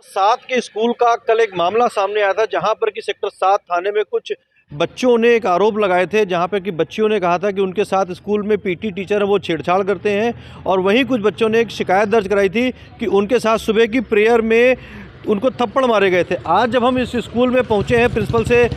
7 के स्कूल का कल एक मामला सामने आया था जहां पर कि सेक्टर 7 थाने में कुछ बच्चों ने एक आरोप लगाए थे, जहां पर कि बच्चियों ने कहा था कि उनके साथ स्कूल में पीटी टीचर है वो छेड़छाड़ करते हैं। और वहीं कुछ बच्चों ने एक शिकायत दर्ज कराई थी कि उनके साथ सुबह की प्रेयर में उनको थप्पड़ मारे गए थे। आज जब हम इस स्कूल में पहुंचे हैं प्रिंसिपल से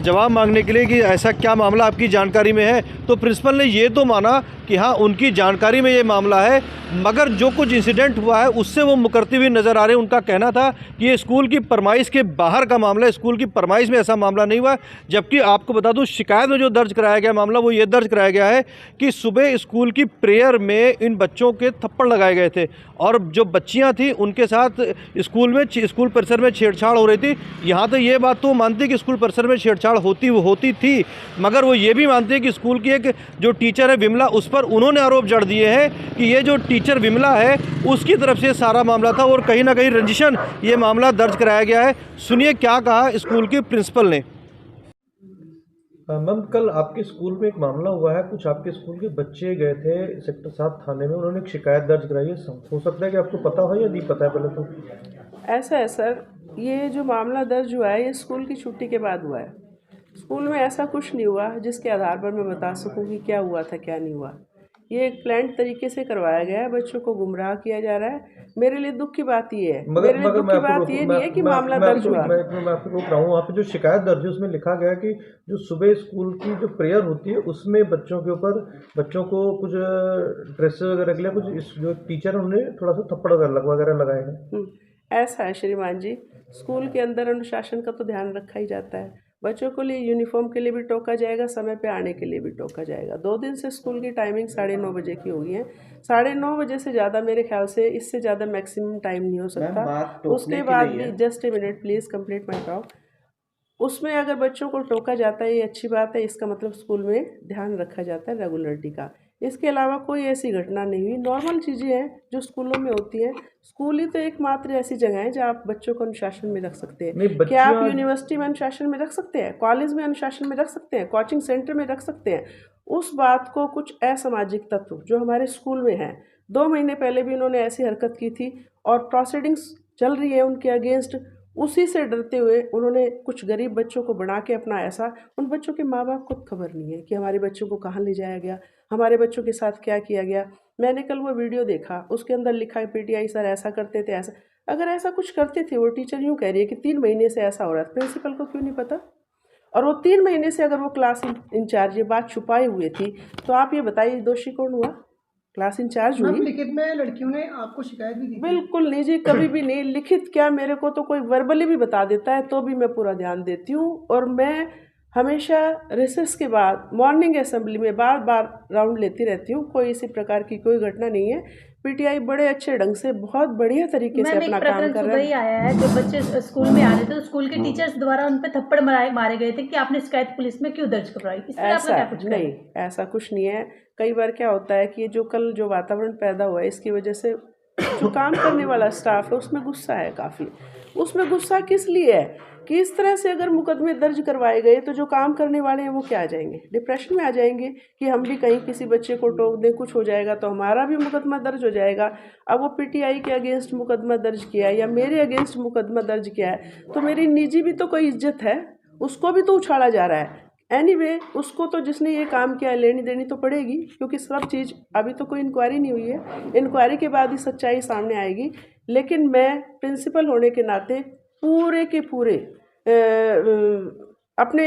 जवाब मांगने के लिए कि ऐसा क्या मामला आपकी जानकारी में है, तो प्रिंसिपल ने ये तो माना कि हाँ उनकी जानकारी में ये मामला है, मगर जो कुछ इंसिडेंट हुआ है उससे वो मुकरती हुई नज़र आ रहे हैं। उनका कहना था कि ये स्कूल की फरमाइश के बाहर का मामला है, स्कूल की फरमाइश में ऐसा मामला नहीं हुआ। जबकि आपको बता दूं शिकायत में जो दर्ज कराया गया मामला वो ये दर्ज कराया गया है कि सुबह स्कूल की प्रेयर में इन बच्चों के थप्पड़ लगाए गए थे और जो बच्चियाँ थी उनके साथ स्कूल परिसर में छेड़छाड़ हो रही थी। यहाँ तो ये बात तो मानती कि स्कूल परिसर में छेड़छाड़ होती थी, मगर वो ये भी मानते हैं कि स्कूल की एक जो टीचर है विमला, उस पर उन्होंने आरोप जड़ दिए हैं कि ये जो टीचर विमला है उसकी तरफ से सारा मामला था और कहीं ना कहीं रंजिशन ये मामला दर्ज कराया गया है। सुनिए क्या कहा स्कूल के प्रिंसिपल ने। मैम, कल आपके स्कूल में एक मामला हुआ है, कुछ आपके स्कूल के बच्चे गए थे सेक्टर 7 थाने में, उन्होंने एक शिकायत दर्ज कराई है। हो सकता है कि आपको पता हो या नहीं पता है। पहले तो ऐसा है सर, ये जो मामला दर्ज हुआ है ये स्कूल की छुट्टी के बाद हुआ है। स्कूल में ऐसा कुछ नहीं हुआ जिसके आधार पर मैं बता सकूं कि क्या हुआ था क्या नहीं हुआ। ये एक प्लान्ड तरीके से करवाया गया है, बच्चों को गुमराह किया जा रहा है। मेरे लिए दुख की बात ये है, मेरे लिए दुख की बात ये नहीं है कि मामला दर्ज हुआ। मैं आपको रोक रहा हूँ। वहाँ पे जो शिकायत दर्ज है उसमें लिखा गया कि जो सुबह स्कूल की जो प्रेयर होती है उसमें बच्चों के ऊपर, बच्चों को कुछ ड्रेस वगैरह के लिए कुछ जो टीचर उन्होंने थोड़ा सा थप्पड़ वगैरह लगाए हैं। ऐसा है श्रीमान जी, स्कूल के अंदर अनुशासन का तो ध्यान रखा ही जाता है। बच्चों को लिए यूनिफॉर्म के लिए भी टोका जाएगा, समय पे आने के लिए भी टोका जाएगा। 2 दिन से स्कूल की टाइमिंग 9:30 बजे की हो गई है। 9:30 बजे से ज़्यादा मेरे ख्याल से इससे ज़्यादा मैक्सिमम टाइम नहीं हो सकता। उसके बाद भी just a minute please complete my talk. उसमें अगर बच्चों को टोका जाता है ये अच्छी बात है, इसका मतलब स्कूल में ध्यान रखा जाता है रेगुलरिटी का। इसके अलावा कोई ऐसी घटना नहीं हुई, नॉर्मल चीज़ें हैं जो स्कूलों में होती हैं। स्कूल ही तो एकमात्र ऐसी जगह है जहाँ आप बच्चों को अनुशासन में रख सकते हैं। क्या आप यूनिवर्सिटी में अनुशासन में रख सकते हैं, कॉलेज में अनुशासन में रख सकते हैं, कोचिंग सेंटर में रख सकते हैं? उस बात को कुछ असामाजिक तत्व जो हमारे स्कूल में हैं, 2 महीने पहले भी उन्होंने ऐसी हरकत की थी और प्रोसीडिंग्स चल रही है उनके अगेंस्ट। उसी से डरते हुए उन्होंने कुछ गरीब बच्चों को बना के अपना ऐसा, उन बच्चों के माँ बाप को खबर नहीं है कि हमारे बच्चों को कहाँ ले जाया गया, हमारे बच्चों के साथ क्या किया गया। मैंने कल वो वीडियो देखा, उसके अंदर लिखा है पीटीआई सर ऐसा करते थे ऐसा। अगर ऐसा कुछ करते थे, वो टीचर यूँ कह रही है कि 3 महीने से ऐसा हो रहा है, प्रिंसिपल को क्यों नहीं पता? और वो 3 महीने से अगर वो क्लास इंचार्ज ये बात छुपाए हुए थी, तो आप ये बताइए दोषी कौन हुआ? क्लास इंचार्ज हुई। लिखित में लड़कियों ने आपको शिकायत भी की? बिल्कुल नहीं जी, कभी भी नहीं। लिखित क्या, मेरे को तो कोई वर्बली भी बता देता है तो भी मैं पूरा ध्यान देती हूँ। और मैं हमेशा रिसेस के बाद मॉर्निंग असेंबली में बार बार राउंड लेती रहती हूँ। कोई इसी प्रकार की कोई घटना नहीं है। पीटीआई बड़े अच्छे ढंग से बहुत बढ़िया तरीके से अपना काम कर रहा है। आया है जो बच्चे स्कूल में आ रहे थे तो स्कूल के टीचर्स द्वारा उन पे थप्पड़ मारे गए थे कि आपने शिकायत पुलिस में क्यों दर्ज करवाई? ऐसा नहीं, ऐसा कुछ नहीं है। कई बार क्या होता है कि जो कल जो वातावरण पैदा हुआ है इसकी वजह से जो काम करने वाला स्टाफ है उसमें गुस्सा है काफ़ी। उसमें गुस्सा किस लिए है कि इस तरह से अगर मुकदमे दर्ज करवाए गए तो जो काम करने वाले हैं वो क्या आ जाएंगे, डिप्रेशन में आ जाएंगे कि हम भी कहीं किसी बच्चे को टोक दें, कुछ हो जाएगा तो हमारा भी मुकदमा दर्ज हो जाएगा। अब वो पीटीआई के अगेंस्ट मुकदमा दर्ज किया है या मेरे अगेंस्ट मुकदमा दर्ज किया है तो मेरी निजी भी तो कोई इज्जत है, उसको भी तो उछाला जा रहा है। एनीवे, उसको तो जिसने ये काम किया है लेनी देनी तो पड़ेगी, क्योंकि सब चीज़ अभी तो कोई इंक्वायरी नहीं हुई है। इंक्वायरी के बाद ही सच्चाई सामने आएगी। लेकिन मैं प्रिंसिपल होने के नाते पूरे के पूरे अपने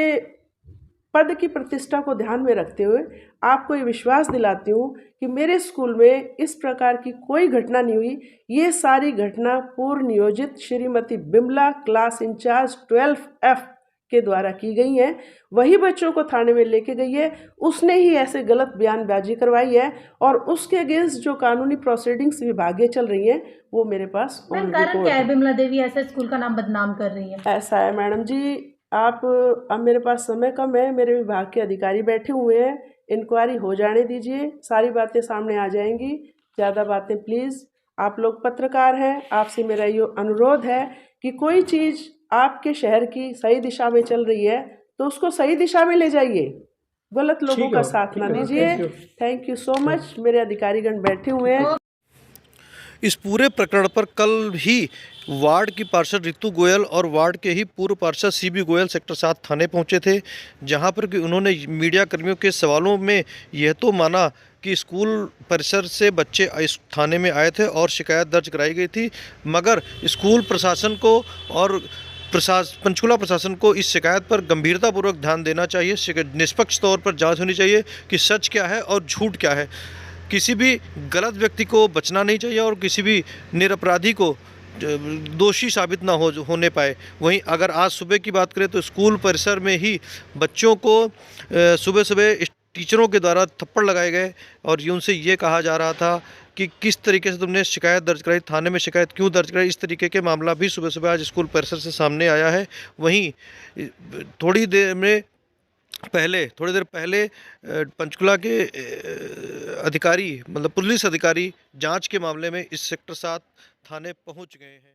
पद की प्रतिष्ठा को ध्यान में रखते हुए आपको ये विश्वास दिलाती हूँ कि मेरे स्कूल में इस प्रकार की कोई घटना नहीं हुई। ये सारी घटना पूर्व नियोजित Shrimati Bimla class in charge 12F के द्वारा की गई हैं। वही बच्चों को थाने में लेके गई है, उसने ही ऐसे गलत बयानबाजी करवाई है और उसके अगेंस्ट जो कानूनी प्रोसीडिंग्स विभागीय चल रही हैं वो मेरे पास कारण क्या है बिमला देवी ऐसे स्कूल का नाम बदनाम कर रही है? ऐसा है मैडम जी, आप अब मेरे पास समय कम है, मेरे विभाग के अधिकारी बैठे हुए हैं, इंक्वायरी हो जाने दीजिए, सारी बातें सामने आ जाएंगी। ज़्यादा बातें प्लीज़, आप लोग पत्रकार हैं, आपसे मेरा ये अनुरोध है कि कोई चीज़ आपके शहर की सही दिशा में चल रही है तो उसको सही दिशा में ले जाइए, गलत लोगों का साथ ना दीजिए। Thank you so much. मेरे अधिकारीगण बैठे हुए हैं। इस पूरे प्रकरण पर कल ही वार्ड की पार्षद रितु गोयल और वार्ड के ही पूर्व पार्षद सीबी गोयल सेक्टर 7 थाने पहुंचे थे, जहां पर कि उन्होंने मीडिया कर्मियों के सवालों में यह तो माना कि स्कूल परिसर से बच्चे इस थाने में आए थे और शिकायत दर्ज कराई गई थी, मगर स्कूल प्रशासन को और पंचकुला प्रशासन को इस शिकायत पर गंभीरतापूर्वक ध्यान देना चाहिए। निष्पक्ष तौर पर जांच होनी चाहिए कि सच क्या है और झूठ क्या है। किसी भी गलत व्यक्ति को बचना नहीं चाहिए और किसी भी निरपराधी को दोषी साबित ना होने पाए। वहीं अगर आज सुबह की बात करें तो स्कूल परिसर में ही बच्चों को सुबह सुबह टीचरों के द्वारा थप्पड़ लगाए गए और उनसे ये कहा जा रहा था कि किस तरीके से तुमने शिकायत दर्ज कराई, थाने में शिकायत क्यों दर्ज कराई। इस तरीके के मामला भी सुबह सुबह आज स्कूल परिसर से सामने आया है। वहीं थोड़ी देर पहले पंचकुला के अधिकारी मतलब पुलिस अधिकारी जांच के मामले में इस सेक्टर 7 थाने पहुंच गए हैं।